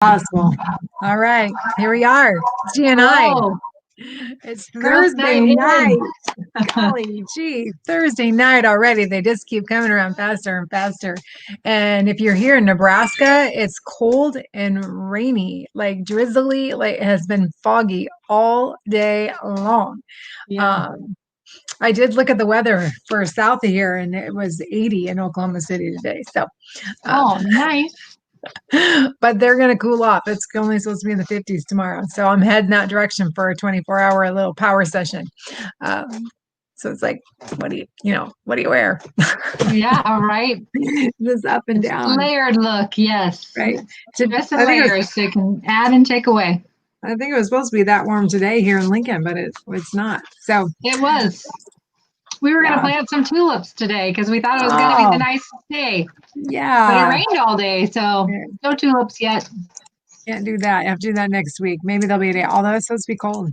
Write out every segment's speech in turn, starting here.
Possible. All right, here we are. GNI. Hello. It's Girls Thursday Night night. In. Golly gee, Thursday night already. They just keep coming around faster and faster. And if you're here in Nebraska, it's cold and rainy, like drizzly, like it has been foggy all day long. Yeah. Um, I did look at the weather for south of here, and it was 80 in Oklahoma City today. So, um, Oh, nice. but they're going to cool off. It's only supposed to be in the 50s tomorrow. So I'm heading that direction for a 24-hour little power session. Um, so it's like, what do you wear? Yeah, right. This up and It's down, layered look. Yes. right? To, Dress in I think it was, layers so you can add and take away. I think it was supposed to be that warm today here in Lincoln, but it's not. So It was. We were going to yeah. plant some tulips today because we thought it was going to be the Oh, nice day, but it yeah. rained all day. So Yeah, no tulips yet. can't do that. I have to do that next week. Maybe there'll be a day. Although it's supposed to be cold, I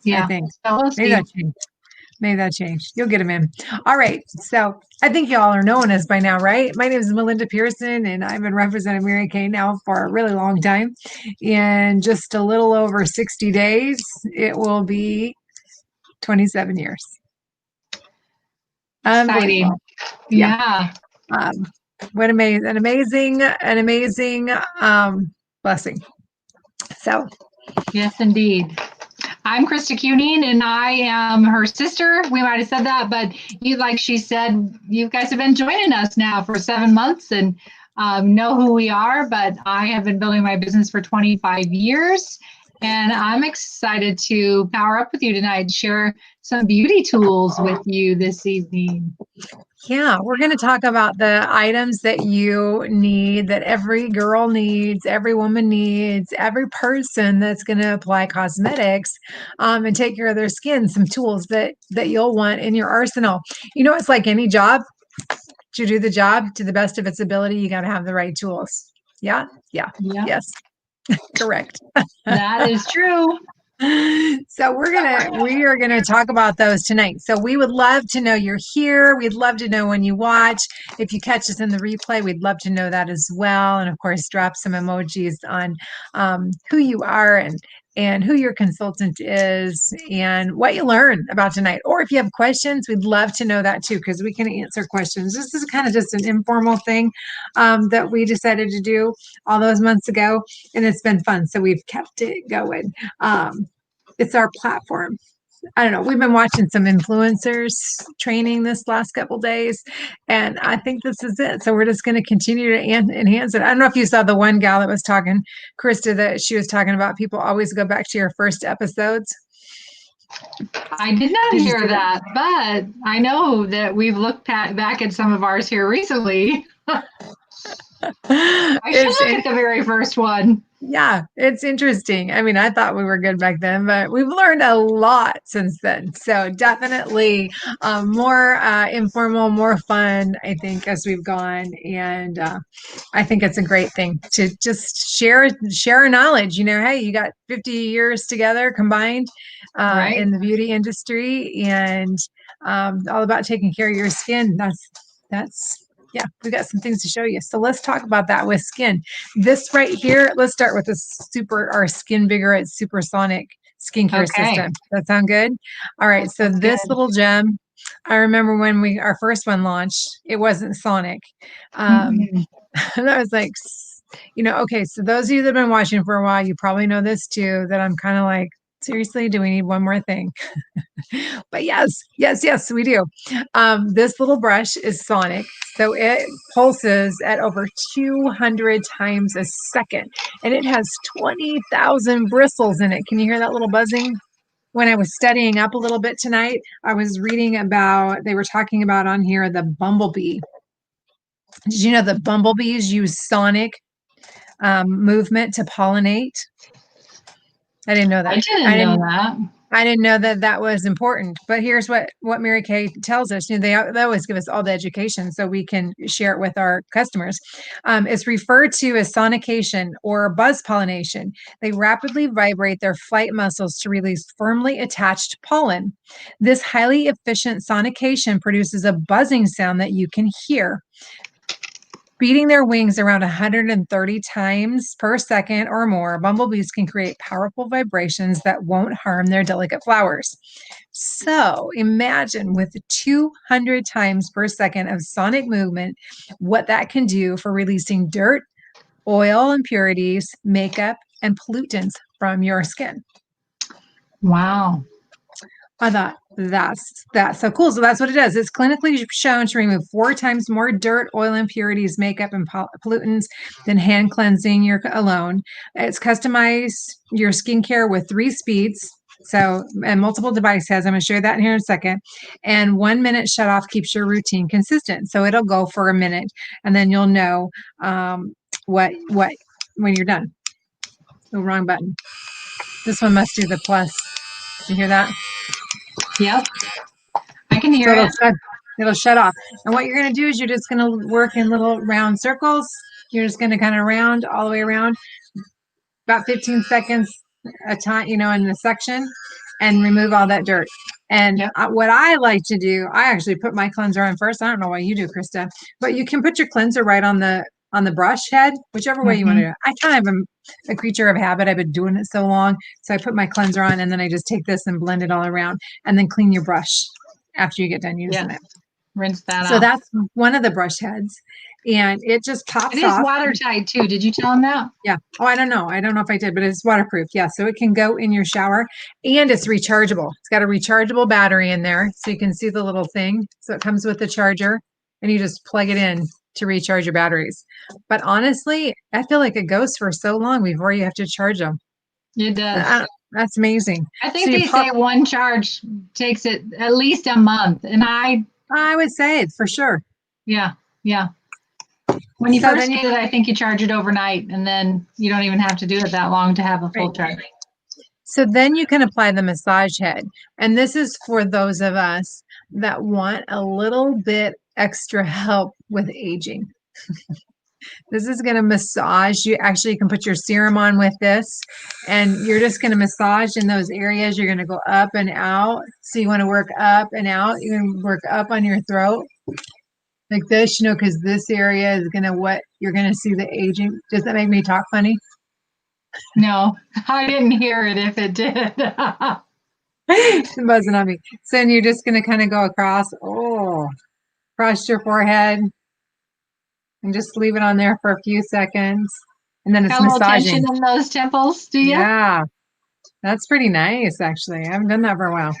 Yeah. think. So we'll Maybe see. that changed. Maybe that changed. You'll get them in. All right. So I think y'all are knowing us by now, right? My name is Melinda Pearson, and I've been representing Mary Kay now for a really long time. In just a little over 60 days, it will be 27 years. Exciting. Unbelievable. Yeah. Yeah. Um, what an amazing blessing. So Yes, indeed. I'm Krista Cuning, and I am her sister. We might have said that, but like she said, you guys have been joining us now for 7 months and know who we are. But I have been building my business for 25 years, and I'm excited to power up with you tonight, share some beauty tools with you this evening. yeah, we're going to talk about the items that you need, that every girl needs, every woman needs, every person that's going to apply cosmetics and take care of their skin. Some tools that you'll want in your arsenal. You know, it's like any job. To do the job to the best of its ability, you got to have the right tools. Yeah, yeah, Yeah, yes, correct. that is true. So we are gonna talk about those tonight. So we would love to know you're here. We'd love to know when you watch. If you catch us in the replay, we'd love to know that as well. And of course, drop some emojis on who you are and who your consultant is and what you learn about tonight. Or if you have questions, we'd love to know that too, because we can answer questions. This is kind of just an informal thing that we decided to do all those months ago, and it's been fun. So we've kept it going. It's our platform. I don't know. We've been watching some influencers training this last couple days, and I think this is it. So we're just going to continue to enhance it. I don't know if you saw the one gal that was talking, Krista, that she was talking about people always go back to your first episodes. I did not Did you hear see that, but I know that we've looked back at some of ours here recently. I should look at the very first one. Yeah, it's interesting. I mean, I thought we were good back then, but we've learned a lot since then. So definitely more informal, more fun, I think, as we've gone. And I think it's a great thing to just share our knowledge. You know, hey, you got 50 years together combined Right. in the beauty industry, and all about taking care of your skin. That's yeah, we got some things to show you. So let's talk about that with skin. This right here, let's start with our Skin Vigorate Supersonic skincare Okay. system. Does that sound good? All right. So That's this good. little gem, I remember when our first one launched, it wasn't sonic. And I was like, okay, so those of you that have been watching for a while, you probably know this too, that I'm kind of like, seriously, do we need one more thing? But yes, we do. This little brush is sonic, so it pulses at over 200 times a second, and it has 20,000 bristles in it. Can you hear that little buzzing? When I was studying up a little bit tonight, I was reading about, they were talking about on here, the bumblebee. Did you know that bumblebees use sonic movement to pollinate? I didn't know that. I didn't know that. I didn't know that was important, but here's what Mary Kay tells us. You know, they always give us all the education so we can share it with our customers. It's referred to as sonication or buzz pollination. They rapidly vibrate their flight muscles to release firmly attached pollen. This highly efficient sonication produces a buzzing sound that you can hear. Beating their wings around 130 times per second or more, bumblebees can create powerful vibrations that won't harm their delicate flowers. So imagine with 200 times per second of sonic movement, what that can do for releasing dirt, oil, impurities, makeup, and pollutants from your skin. Wow. I thought that's so cool. So that's what it does. It's clinically shown to remove 4 times more dirt, oil, impurities, makeup, and pollutants than hand cleansing alone. It's customized your skincare with 3 speeds. So, and multiple device heads. I'm going to show you that in here in a second. And 1 minute shut off keeps your routine consistent. So it'll go for a minute, and then you'll know what when you're done. The wrong button. This one must do the plus. Did you hear that? Yep. I can hear it. It'll shut off. And what you're going to do is you're just going to work in little round circles. You're just going to kind of round all the way around about 15 seconds a time, in the section, and remove all that dirt. And what I like to do, I actually put my cleanser on first. I don't know what you do, Krista, but you can put your cleanser right on the brush head, whichever way you want to do it. I kind of am a creature of habit. I've been doing it so long. So I put my cleanser on, and then I just take this and blend it all around, and then clean your brush after you get done using it. Rinse that So off. that's one of the brush heads, and it just pops off. It is watertight too. Did you tell him that? Yeah. Oh, I don't know if I did, but it's waterproof. Yeah. So it can go in your shower, and it's rechargeable. It's got a rechargeable battery in there, so you can see the little thing. So it comes with the charger, and you just plug it in to recharge your batteries. But honestly, I feel like it goes for so long before you have to charge them. It does. That's amazing. I think they say one charge takes it at least a month, and I would say it for sure. Yeah. When you first get it, I think you charge it overnight, and then you don't even have to do it that long to have a full charge. So then you can apply the massage head. And this is for those of us that want a little bit extra help with aging. This is going to massage. You can put your serum on with this, and you're just going to massage in those areas. You're going to go up and out. So you want to work up and out. You're going to work up on your throat like this, because this area is you're going to see the aging. Does that make me talk funny? No, I didn't hear it if it did. It wasn't on me. So then you're just going to kind of go across your forehead, and just leave it on there for a few seconds. And then it's massaging. A little tension in those temples, do you? Yeah. That's pretty nice, actually. I haven't done that for a while.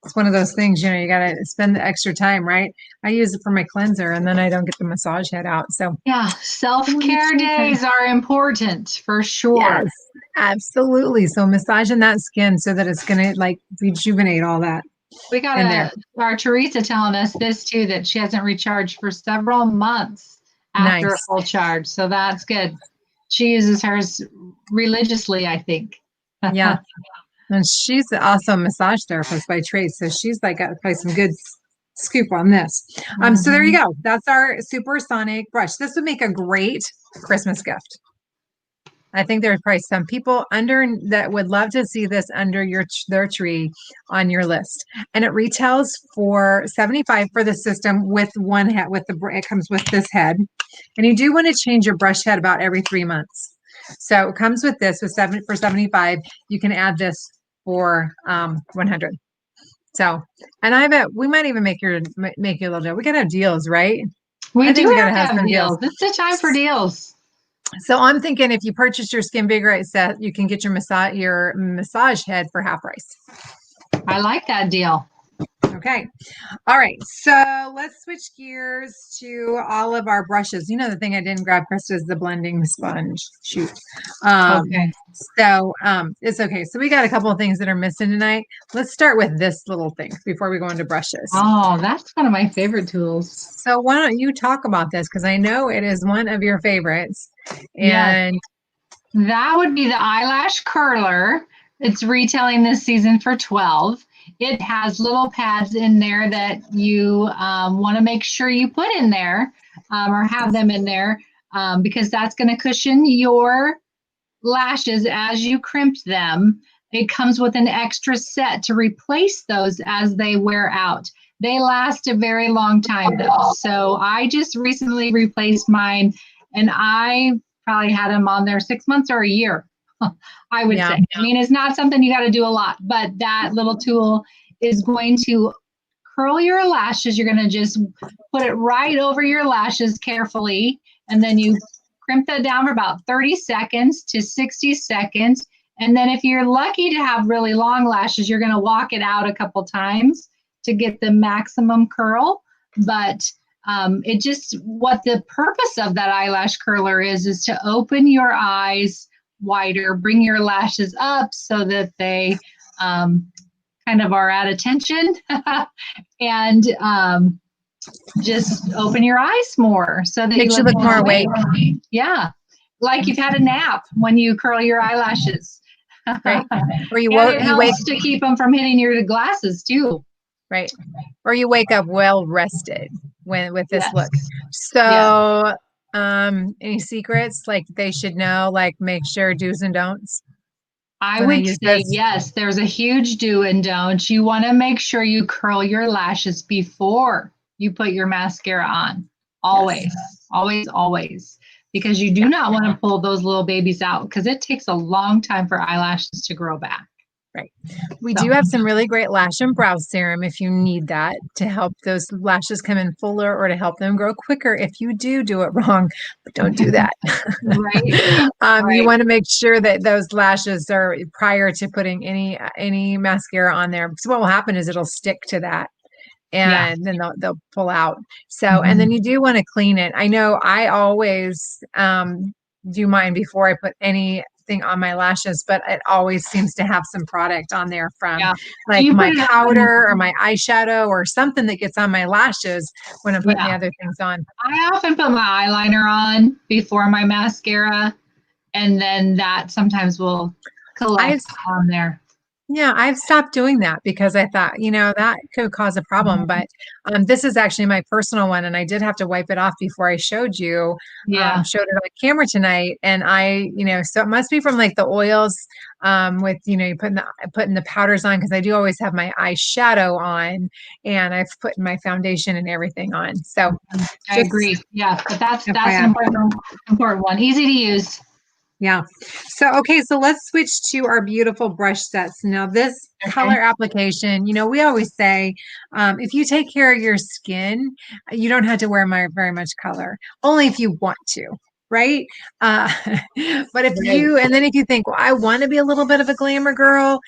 It's one of those things, you got to spend the extra time, right? I use it for my cleanser, and then I don't get the massage head out. So yeah, self-care days are important for sure. Yes, absolutely. So massaging that skin so that it's going to rejuvenate all that. We got our Teresa telling us this too, that she hasn't recharged for several months after a full charge. So that's good. She uses hers religiously, I think. Yeah. And she's also a massage therapist by trade. So she's got probably some good scoop on this. So there you go. That's our supersonic brush. This would make a great Christmas gift. I think there's probably some people that would love to see this under their tree on your list. And it retails for $75 for the system with one head. It comes with this head, and you do want to change your brush head about every 3 months. So it comes with this for $75. You can add this for $100. So, and we might even make you a little deal. We gotta have deals, right? We gotta have some deals. It's the time for deals. So I'm thinking if you purchase your Skin Vigorite set, you can get your massage head for half price. I like that deal. Okay. All right. So let's switch gears to all of our brushes. The thing I didn't grab, Krista, is the blending sponge. Shoot. Okay. So it's okay. So we got a couple of things that are missing tonight. Let's start with this little thing before we go into brushes. Oh, that's one of my favorite tools. So why don't you talk about this? Because I know it is one of your favorites. And that would be the Eyelash Curler. It's retailing this season for $12. It has little pads in there that you want to make sure you put in there or have them in there because that's going to cushion your lashes as you crimp them. It comes with an extra set to replace those as they wear out. They last a very long time though. So I just recently replaced mine, and I probably had them on there 6 months or a year, I would Yeah. say. I mean, it's not something you got to do a lot, but that little tool is going to curl your lashes. You're going to just put it right over your lashes carefully, and then you crimp that down for about 30 seconds to 60 seconds. And then if you're lucky to have really long lashes, you're going to walk it out a couple times to get the maximum curl. But it just, what the purpose of that eyelash curler is to open your eyes wider, bring your lashes up so that they kind of are at attention and just open your eyes more so that Makes you look more awake. Yeah. Like you've had a nap when you curl your eyelashes. Right. Or you And it you wake helps to keep them from hitting your glasses too. right. Or you wake up well rested with this Yes. look. So any secrets like they should know, like make sure do's and don'ts I when they would use say this? yes, there's a huge do and don't. You want to make sure you curl your lashes before you put your mascara on. Always, Yes. always, always. Because you do not want to pull those little babies out because it takes a long time for eyelashes to grow back. Right. We do have some really great lash and brow serum if you need that to help those lashes come in fuller or to help them grow quicker if you do it wrong, but don't do that. Right. You want to make sure that those lashes are prior to putting any mascara on there, because what will happen is it'll stick to that and then they'll pull out. So, and then you do want to clean it. I know I always do mine before I put anything on my lashes, but it always seems to have some product on there from like my powder or my eyeshadow or something that gets on my lashes when I'm putting the other things on. I often put my eyeliner on before my mascara, and then that sometimes will collect on there. Yeah, I've stopped doing that because I thought, that could cause a problem. But this is actually my personal one, and I did have to wipe it off before I showed you, showed it on camera tonight. And so it must be from like the oils with, you putting the powders on, because I do always have my eyeshadow on, and I've put my foundation and everything on. So I agree. Yeah, but that's an important one. Easy to use. Yeah. So, okay. So let's switch to our beautiful brush sets. Now this color application, we always say, if you take care of your skin, you don't have to wear very much color, only if you want to. Right. But and then if you think, well, I want to be a little bit of a glamour girl,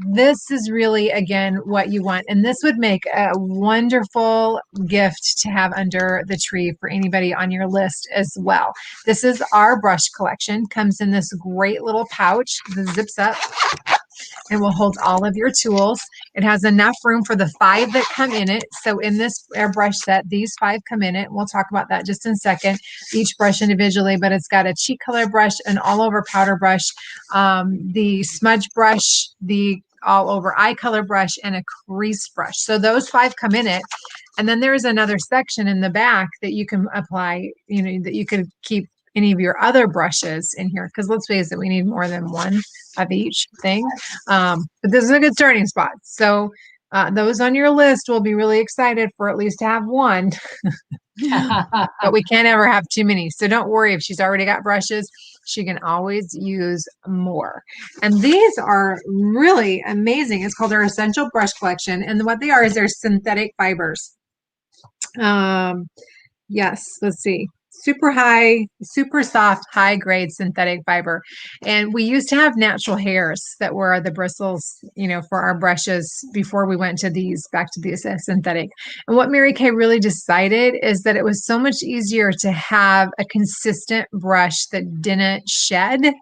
this is really, again, what you want. And this would make a wonderful gift to have under the tree for anybody on your list as well. This is our brush collection, comes in this great little pouch that zips up and will hold all of your tools. It has enough room for the 5 that come in it. So in this airbrush set, these 5 come in it. We'll talk about that just in a second, each brush individually, but it's got a cheek color brush, an all over powder brush, the smudge brush, the all over eye color brush, and a crease brush. So those 5 come in it. And then there's another section in the back that you can apply, that you could keep any of your other brushes in here, because let's face it, we need more than one of each thing. But this is a good starting spot. So those on your list will be really excited for at least to have one. But we can't ever have too many. So don't worry, if she's already got brushes, she can always use more. And these are really amazing. It's called our Essential Brush Collection. And what they are is they're synthetic fibers. Yes, let's see. Super soft, high grade synthetic fiber. And we used to have natural hairs that were the bristles, for our brushes before we went to back to these synthetic. And what Mary Kay really decided is that it was so much easier to have a consistent brush that didn't shed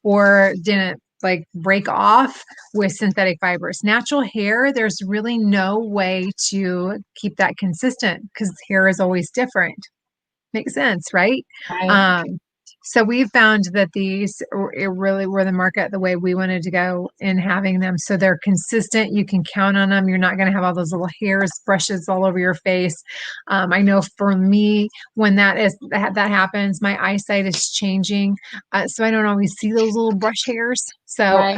or didn't like break off with synthetic fibers. Natural hair, there's really no way to keep that consistent because hair is always different. Makes sense, right? So we found that these really were the market the way we wanted to go in having them. So they're consistent. You can count on them. You're not going to have all those little hairs, brushes all over your face. I know for me, when that happens, my eyesight is changing. So I don't always see those little brush hairs. So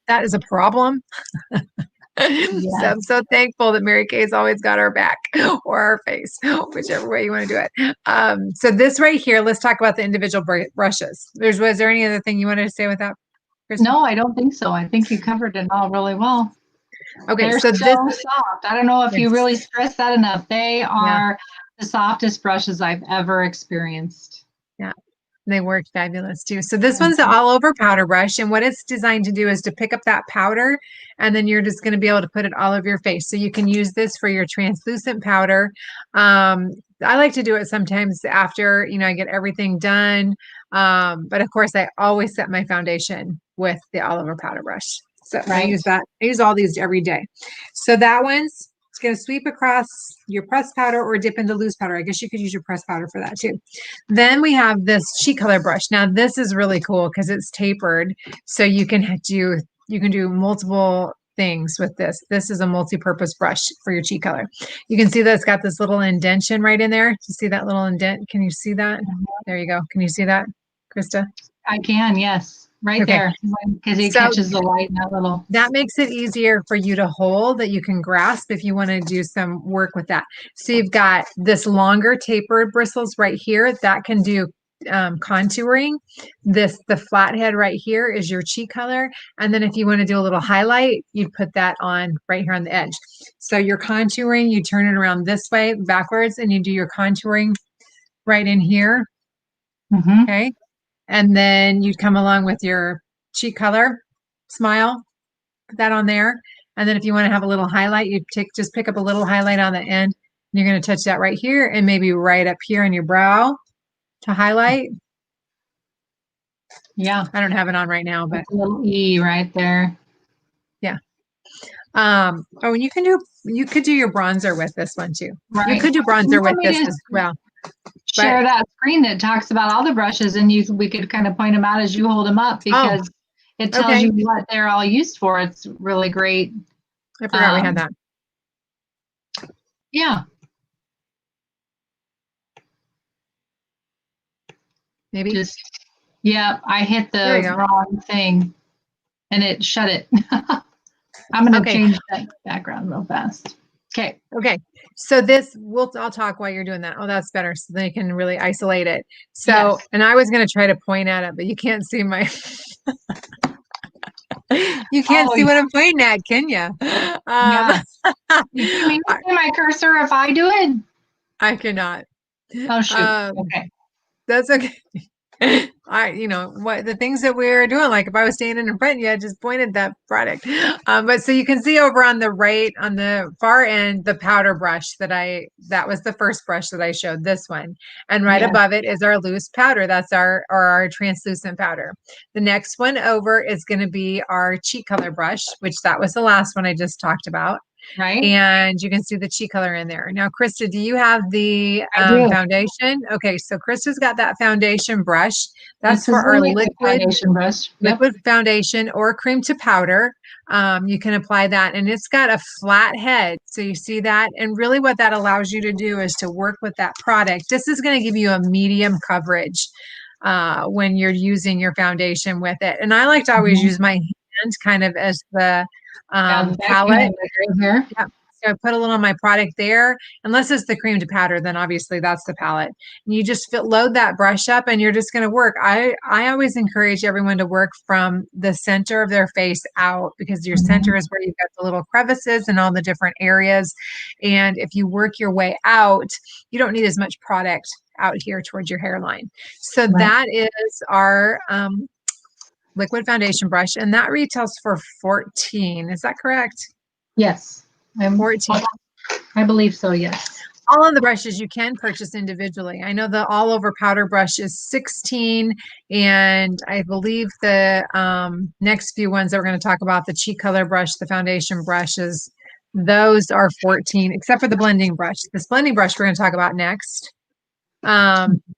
that is a problem. So I'm so thankful that Mary Kay's always got our back or our face, whichever way you want to do it. So this right here, let's talk about the individual brushes. Was there any other thing you wanted to say with that, Kristen? No, I don't think so. I think you covered it all really well. Okay, They're so so soft. I don't know if you really stress that enough. They are the softest brushes I've ever experienced. Yeah. They work fabulous too. So this one's the all over powder brush. And what it's designed to do is to pick up that powder and then you're just going to be able to put it all over your face. So you can use this for your translucent powder. I like to do it sometimes after, I get everything done. But of course I always set my foundation with the all over powder brush. So I use that. I use all these every day. So that one's it's going to sweep across your pressed powder or dip into loose powder. I guess you could use your pressed powder for that too. Then we have this cheek color brush. Now this is really cool because it's tapered. So you can do multiple things with this. This is a multi-purpose brush for your cheek color. You can see that it's got this little indentation right in there. You see that little indent? Can you see that? There you go. Can you see that, Krista? I can, yes. Right there. Because it catches the light in that little. That makes it easier for you to hold, that you can grasp if you want to do some work with that. So you've got this longer tapered bristles right here that can do contouring. The flathead right here is your cheek color. And then if you want to do a little highlight, you put that on right here on the edge. So your contouring, you turn it around this way backwards and you do your contouring right in here. Okay. And then you'd come along with your cheek color, smile, put that on there. And then if you want to have a little highlight, you just pick up a little highlight on the end. You're going to touch that right here and maybe right up here on your brow to highlight. Yeah. I don't have it on right now, but a little E right there. Yeah. Oh, and you could do your bronzer with this one too. You could do bronzer with this as well. Share that screen that talks about all the brushes and we could kind of point them out as you hold them up because it tells you what they're all used for. It's really great. I forgot we had that. Yeah. Maybe. I hit the wrong thing and it shut it. I'm going to change that background real fast. Okay. Okay. So I'll talk while you're doing that. Oh, that's better. So they can really isolate it. So, and I was going to try to point at it, but you can't see my, you can't see what I'm pointing at, can you? You can see my cursor if I do it? I cannot. Oh, shoot. Okay. That's okay. The things that we're doing, like if I was standing in front of you, I just pointed that product. But so you can see over on the right, on the far end, the powder brush that was the first brush that I showed, this one. And right above it is our loose powder. That's our translucent powder. The next one over is going to be our cheek color brush, which that was the last one I just talked about. Right. And you can see the cheek color in there. Now, Krista, do you have the foundation? Okay, so Krista's got that foundation brush. That's for our liquid foundation brush. Liquid foundation or cream to powder. You can apply that, and it's got a flat head. So you see that, and really what that allows you to do is to work with that product. This is going to give you a medium coverage when you're using your foundation with it. And I like to always use my hand kind of as the palette. Here. Yeah. So I put a little of my product there. Unless it's the cream to powder, then obviously that's the palette. And you just load that brush up and you're just going to work. I always encourage everyone to work from the center of their face out, because your center is where you've got the little crevices and all the different areas. And if you work your way out, you don't need as much product out here towards your hairline. So that is our liquid foundation brush, and that retails for $14. Is that correct? Yes. 14. I believe so, yes. All of the brushes you can purchase individually. I know the all over powder brush is $16, and I believe the next few ones that we're going to talk about, the cheek color brush, the foundation brushes, those are $14, except for the blending brush. This blending brush we're going to talk about next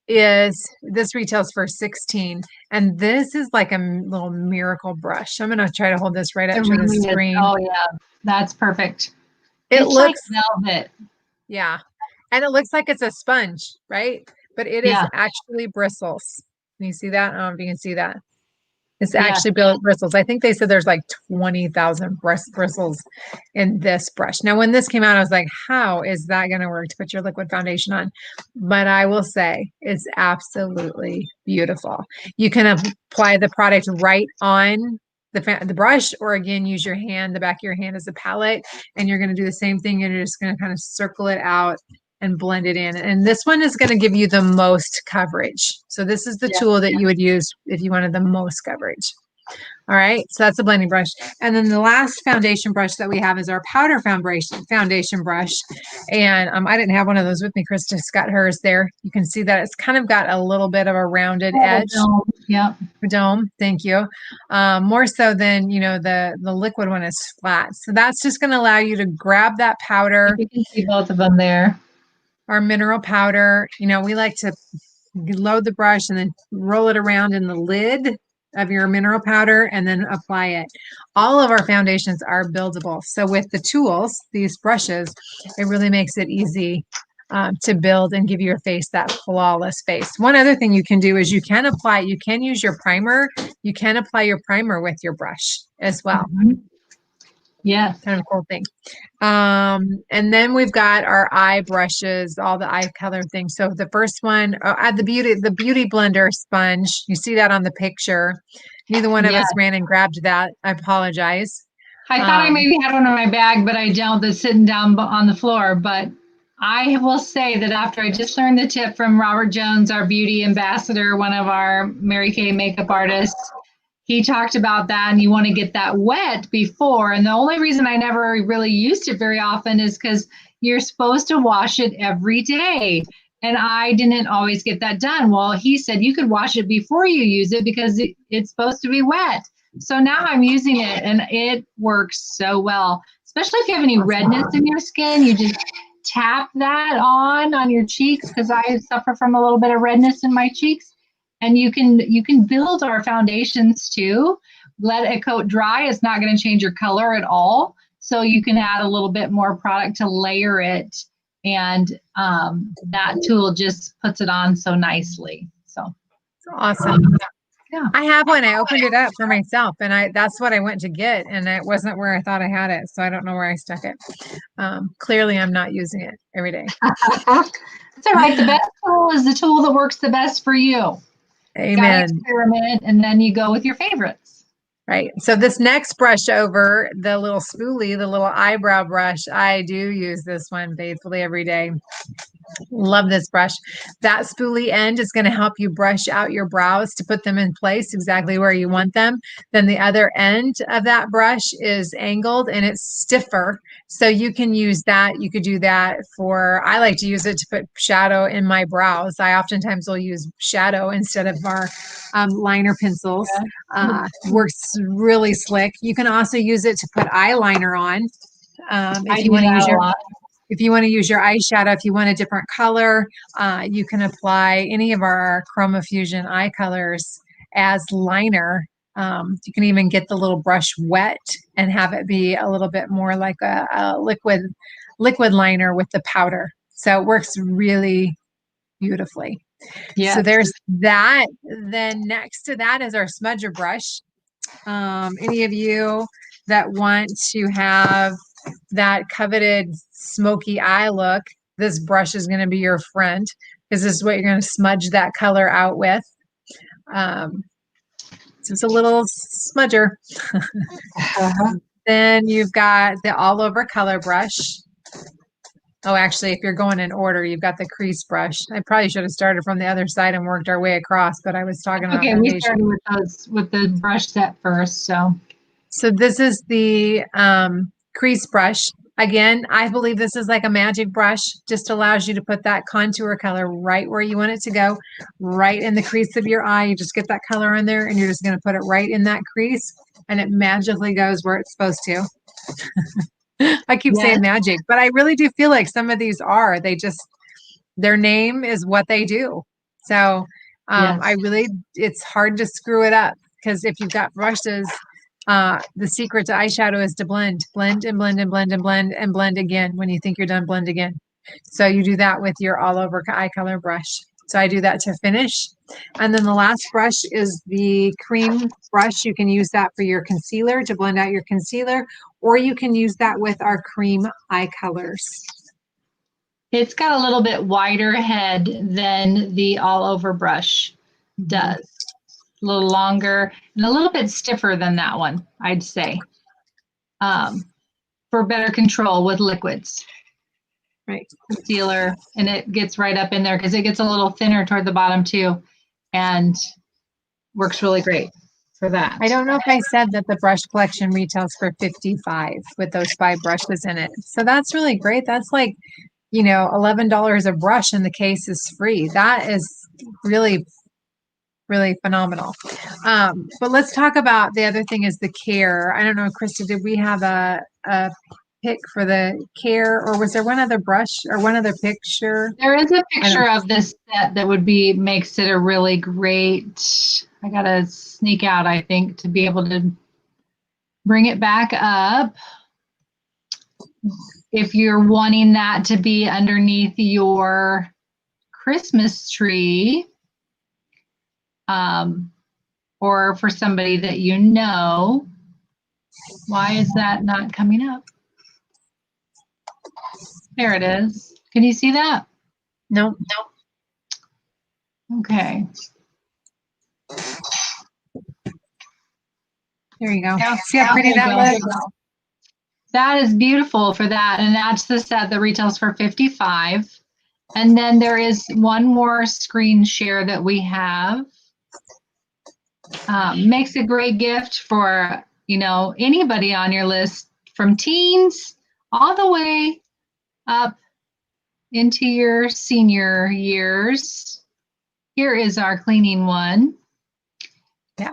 this retails for $16, and this is like a little miracle brush. I'm going to try to hold this right up to the screen. Oh yeah, that's perfect. It looks like velvet. Yeah. And it looks like it's a sponge, right? But it is actually bristles. Can you see that? I don't know if you can see that. It's Yeah. actually bristles. I think they said there's like 20,000 bristles in this brush. Now, when this came out, I was like, how is that going to work to put your liquid foundation on? But I will say it's absolutely beautiful. You can apply the product right on the brush, or again, use your hand, the back of your hand as a palette, and you're going to do the same thing. And you're just going to kind of circle it out and blend it in. And this one is going to give you the most coverage. So this is the tool that you would use if you wanted the most coverage. All right, so that's the blending brush. And then the last foundation brush that we have is our powder foundation brush. And I didn't have one of those with me. Krista's got hers there. You can see that it's kind of got a little bit of a rounded edge. Yeah. Dome. Thank you. More so than, the liquid one is flat. So that's just going to allow you to grab that powder. You can see both of them there. Our mineral powder, we like to load the brush and then roll it around in the lid of your mineral powder and then apply it. All of our foundations are buildable. So with the tools, these brushes, it really makes it easy to build and give your face that flawless face. One other thing you can do is you can use your primer. You can apply your primer with your brush as well. Mm-hmm. Yeah. Kind of a cool thing. And then we've got our eye brushes, all the eye color things. So the first one, the beauty blender sponge. You see that on the picture. Neither one of us ran and grabbed that. I apologize. I thought I maybe had one in my bag, but I don't. That's sitting down on the floor. But I will say that after I just learned the tip from Robert Jones, our beauty ambassador, one of our Mary Kay makeup artists, he talked about that, and you want to get that wet before. And the only reason I never really used it very often is because you're supposed to wash it every day. And I didn't always get that done. Well, he said you could wash it before you use it because it's supposed to be wet. So now I'm using it, and it works so well, especially if you have any redness in your skin. You just tap that on your cheeks, because I suffer from a little bit of redness in my cheeks. And you can build our foundations too. Let it coat dry. It's not going to change your color at all. So you can add a little bit more product to layer it. And that tool just puts it on so nicely. So awesome. Yeah. I have one. I opened it up for myself, and that's what I went to get, and it wasn't where I thought I had it. So I don't know where I stuck it. Clearly I'm not using it every day. That's all right. The best tool is the tool that works the best for you. Amen. Experiment, and then you go with your favorites. Right. So this next brush over, the little spoolie, the little eyebrow brush, I do use this one faithfully every day. Love this brush. That spoolie end is going to help you brush out your brows to put them in place exactly where you want them. Then the other end of that brush is angled and it's stiffer. So you can use that. You could do that I like to use it to put shadow in my brows. I oftentimes will use shadow instead of our liner pencils. Works really slick. You can also use it to put eyeliner on. If you want to use your eyeshadow, if you want a different color, you can apply any of our Chroma Fusion eye colors as liner. You can even get the little brush wet and have it be a little bit more like a liquid liner with the powder. So it works really beautifully. Yeah. So there's that. Then next to that is our Smudger Brush. Any of you that want to have that coveted smoky eye look, this brush is going to be your friend, because this is what you're going to smudge that color out with. So it's a little smudger. Then you've got the all over color brush. Oh, actually, if you're going in order, you've got the crease brush. I probably should have started from the other side and worked our way across, but I was talking about foundation. We started with the brush set first. So this is the crease brush. Again, I believe this is like a magic brush. Just allows you to put that contour color right where you want it to go, right in the crease of your eye. You just get that color in there, and you're just going to put it right in that crease, and it magically goes where it's supposed to. I keep saying magic, but I really do feel like some of these their name is what they do. So it's hard to screw it up, because if you've got brushes, the secret to eyeshadow is to blend and blend and blend and blend and blend again. When you think you're done, blend again. So you do that with your all over eye color brush. So I do that to finish. And then the last brush is the cream brush. You can use that for your concealer to blend out your concealer, or you can use that with our cream eye colors. It's got a little bit wider head than the all over brush does. A little longer and a little bit stiffer than that one, I'd say, for better control with liquids. Right. Concealer, and it gets right up in there because it gets a little thinner toward the bottom too, and works really great for that. I don't know if I said that the brush collection retails for $55 with those 5 brushes in it. So that's really great. That's like, you know, $11 a brush and the case is free. That is really, really phenomenal. But let's talk about the other thing is the care. I don't know, Krista, did we have a pick for the care, or was there one other brush or one other picture? There is a picture of this set that would be makes it a really great. I gotta sneak out, I think, to be able to bring it back up. If you're wanting that to be underneath your Christmas tree, or for somebody that you know. Why is that not coming up? There it is. Can you see that? No. Okay. There you go. Yeah, See how pretty that looks? That is beautiful for that. And that's the set that retails for $55. And then there is one more screen share that we have. Makes a great gift for, you know, anybody on your list, from teens all the way up into your senior years. Here is our cleaning one. Yeah.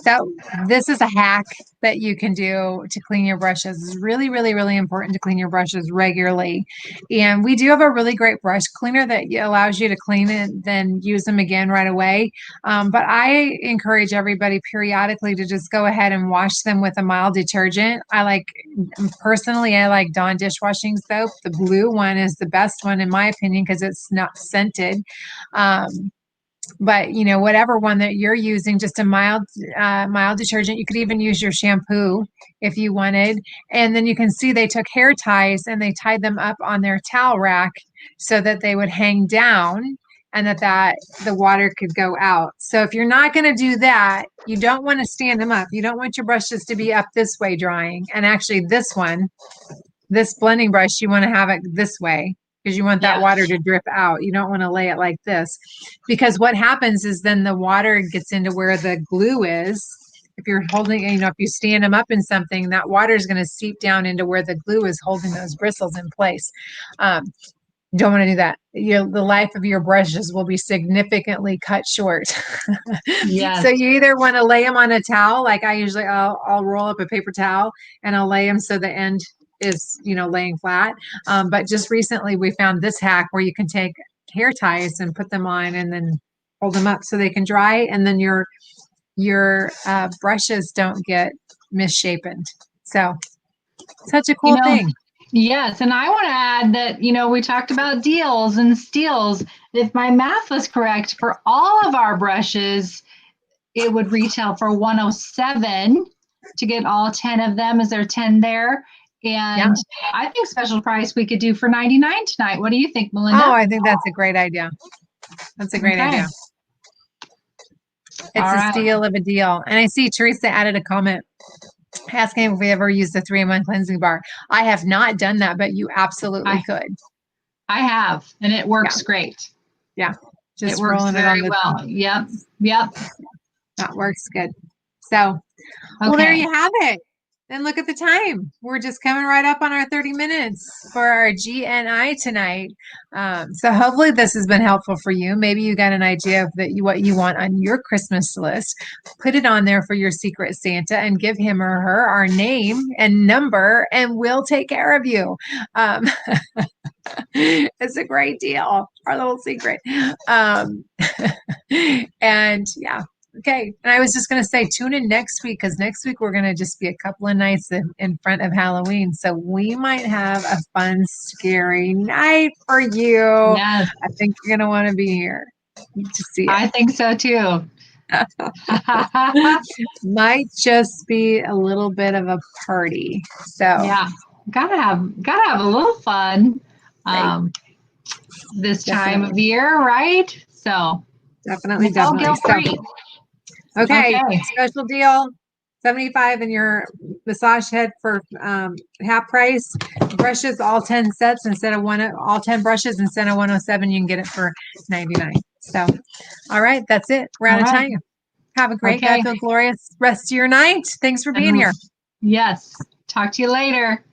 So this is a hack that you can do to clean your brushes. It's really, really, really important to clean your brushes regularly. And we do have a really great brush cleaner that allows you to clean it, then use them again right away. But I encourage everybody periodically to just go ahead and wash them with a mild detergent. Personally, I like Dawn dishwashing soap. The blue one is the best one in my opinion because it's not scented. But you know, whatever one that you're using, just a mild detergent. You could even use your shampoo if you wanted. And then you can see they took hair ties and they tied them up on their towel rack so that they would hang down and that the water could go out. So if you're not going to do that, you don't want to stand them up. You don't want your brushes to be up this way drying. And actually this blending brush, you want to have it this way, because you want that water to drip out. You don't want to lay it like this, because what happens is then the water gets into where the glue is. If you're holding, you know, if you stand them up in something, that water is going to seep down into where the glue is holding those bristles in place. Don't want to do that. The life of your brushes will be significantly cut short. Yes. So you either want to lay them on a towel, like I usually, I'll roll up a paper towel and I'll lay them so the end is, you know, laying flat. But just recently we found this hack where you can take hair ties and put them on and then hold them up so they can dry, and then your brushes don't get misshapen. So such a cool thing. Yes, and I want to add that, you know, we talked about deals and steals. If my math was correct, for all of our brushes, it would retail for $107 to get all 10 of them. Is there 10 there? And I think special price we could do for $99 tonight. What do you think, Melinda? Oh, I think that's a great idea. That's a great idea. It's a steal of a deal. And I see Teresa added a comment asking if we ever used the 3-in-1 cleansing bar. I have not done that, but you absolutely could. I have, and it works great. Yeah. Just it works very well. Yep. That works good. So, well, there you have it. And look at the time. We're just coming right up on our 30 minutes for our GNI tonight. So hopefully this has been helpful for you. Maybe you got an idea of what you want on your Christmas list. Put it on there for your Secret Santa and give him or her our name and number, and we'll take care of you. It's a great deal. Our little secret. And yeah. Okay. And I was just going to say, tune in next week because next week we're going to just be a couple of nights in front of Halloween. So we might have a fun, scary night for you. Yes, I think you're going to want to be here to see I think so too. it. Might just be a little bit of a party. So, Yeah, gotta have a little fun right. this time Definitely. of year, right? So Definitely. no Definitely. guilt So, free. okay. Okay. Special deal. 75 in your massage head for half price. Brushes, all 10 sets instead of all 10 brushes instead of 107, you can get it for 99. So, all right, that's it. We're All out of right. time. Have a great, Okay. God feel glorious rest of your night. Thanks for being And here. yes. Talk to you later.